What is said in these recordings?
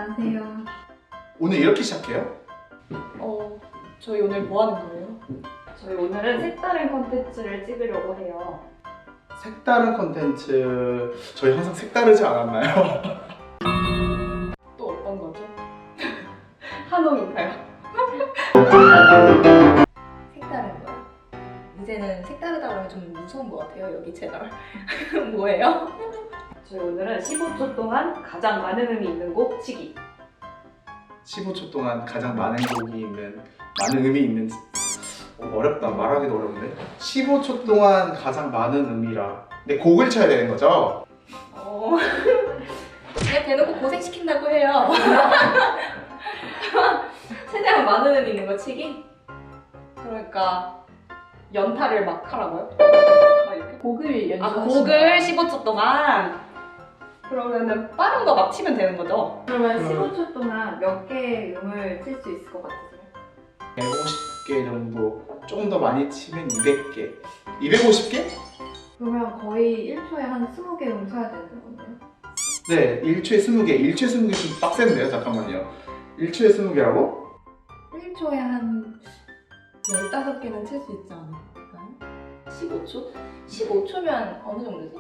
안녕하세요. 오늘 이렇게 시작해요? 저희 오늘 뭐 하는 거예요? 저희 오늘은 색다른 컨텐츠를 찍으려고 해요. 색다른 컨텐츠 저희 항상 색다르지 않았나요? 또 어떤 거죠? 한옥인가요? 색다른 거요? 이제는 색다르다 그러면 좀 무서운 것 같아요, 여기 채널. 뭐예요? 저희 오늘은 15초 동안 가장 많은 의미 있는 곡 치기. 15초 동안 가장 많은 곡이 있는 많은 의미 있는 어렵다 말하기도 어려운데 15초 동안 가장 많은 의미라 근데 곡을 쳐야 되는 거죠? 그냥 대놓고 고생시킨다고 해요. 최대한 많은 의미 있는 거 치기? 그러니까 연타를 막 하라고요? 막 이렇게? 곡을 연주하시는 곡을 15초 동안? 그러면은 빠른 거 막 치면 되는 거죠? 그러면 15초 동안 몇 개의 음을 칠 수 있을 것 같으세요? 150개 정도 조금 더 많이 치면 200개 250개? 그러면 거의 1초에 한 20개 음 쳐야 되는 건데요? 네 1초에 20개 1초에 20개 좀 빡센데요? 잠깐만요 1초에 20개라고? 1초에 한 15개는 칠 수 있지 않을까요? 15초? 15초면 어느 정도지?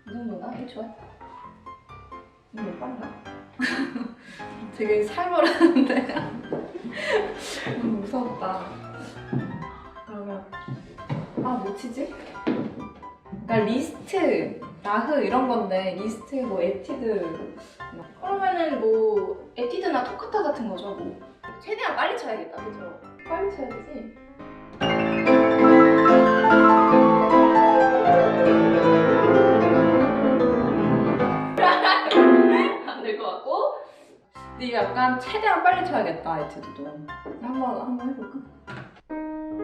이 정도나? 1초에? 이거 빠른가? 되게 살벌하는데 너무 무섭다. 그러면 뭐 치지? 그러니까 리스트, 나흐 이런 건데 리스트 뭐 에티드 그러면은 뭐 에티드나 토카타 같은 거죠 뭐 최대한 빨리 쳐야겠다 그죠? 빨리 쳐야 되지? 안 될 것 같고 근데 이게 약간 최대한 빨리 쳐야겠다 에티드도 한번 해볼까?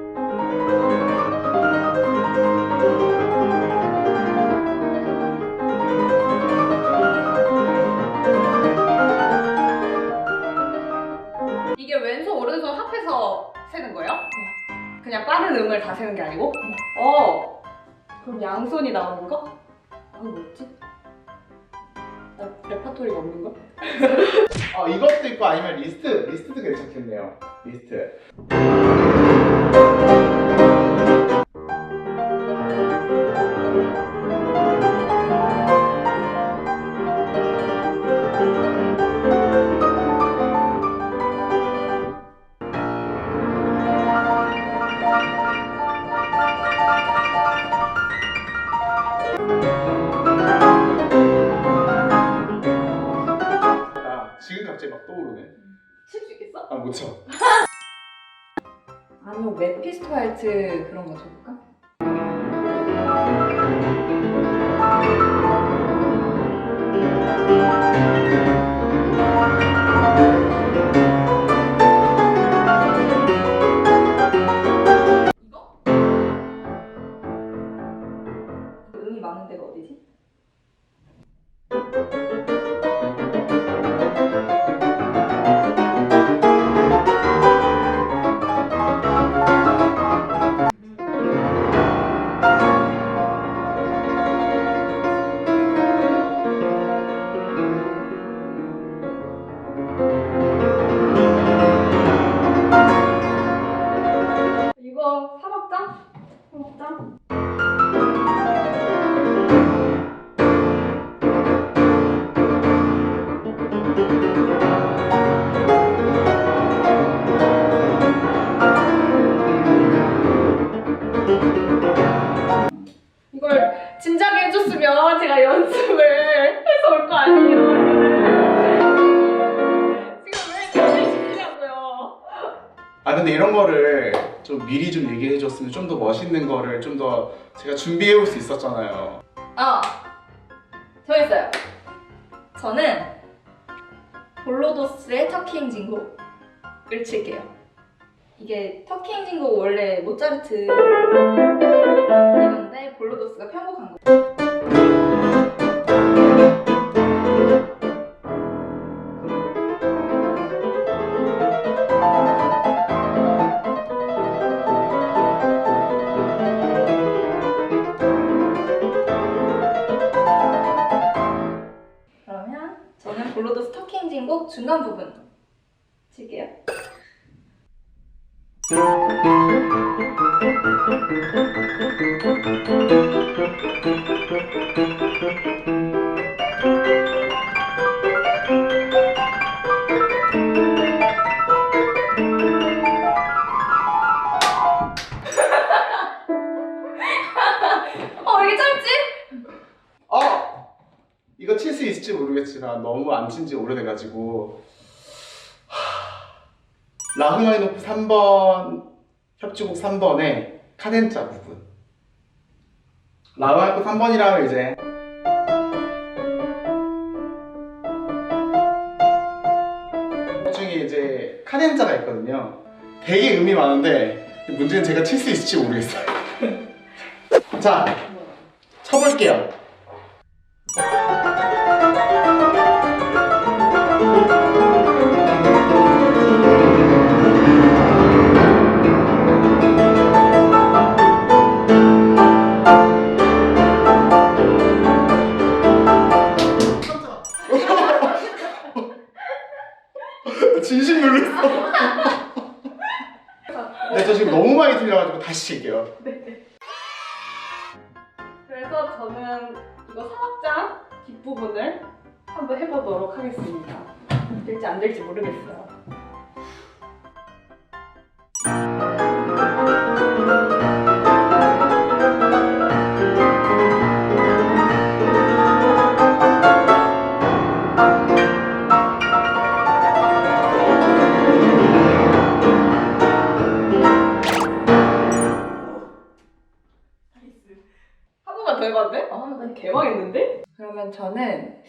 이게 왼손 오른손 합해서 세는 거예요? 그냥 빠른 음을 다 세는 게 아니고? 그럼 양손이 나오는 거? 뭐지? 나 레파토리가 없는 거? 이것도 있고 아니면 리스트도 괜찮겠네요 리스트 지금 갑자기 막 떠오르네 칠 수 있겠어? 못 쳐. 아니면 메피스토알트 그런 거 쳐볼까? 이거? 음이 많은 데가 어디지? 이거 사박자? 사박자? 이걸 진작에 해줬으면 제가 연습을 해서 올 거 아니에요. 지금 왜 저를 시키냐고요. 근데 이런 거를 좀 미리 좀 얘기해 줬으면 좀 더 멋있는 거를 좀 더 제가 준비해 올 수 있었잖아요 정했어요. 저는 볼로도스의 터키 행진곡을 칠게요. 이게 터키 행진곡 원래 모차르트 이건데 볼로도스가 편곡한 거예요. 저는 블로드 스토킹 진곡 중간 부분 칠게요. 왜 이렇게 짧지? 이거 칠 수 있을지 모르겠지만 너무 안 친 지 오래돼가지고 라흐마니노프 3번 협주곡 3번의 카덴자 부분. 라흐마니노프 3번이라면 이제 그 중에 이제 카덴자가 있거든요. 되게 음이 많은데 문제는 제가 칠 수 있을지 모르겠어요. 자, 쳐볼게요. 진심 놀랐어. 네, 저 지금 너무 많이 틀려가지고 다시 칠게요. 그래서 저는 이거 사막장 뒷부분을 한번 해보도록 하겠습니다. 될지 안 될지 모르겠어요. 한 번만 더 해봐도 돼? 나 개망했는데? 그러면 저는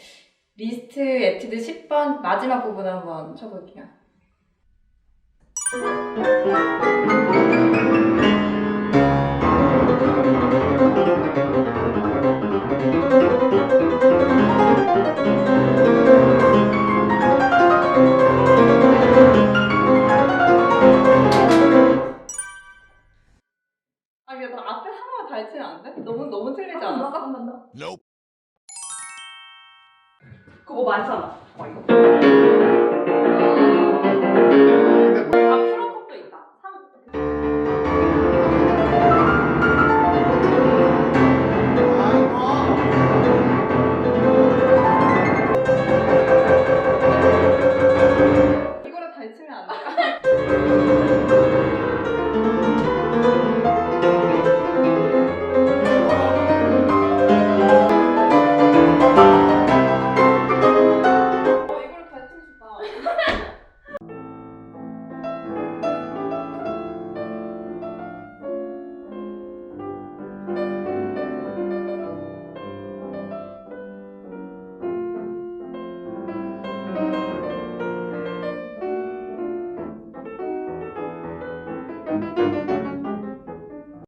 리스트 에티드 10번 마지막 부분 한번 쳐볼게요. 아니 나 앞에 하나만 다 치면 안 돼? 너무 틀리지 않았어? 한번 더. 그거 뭐 많잖아. 이거.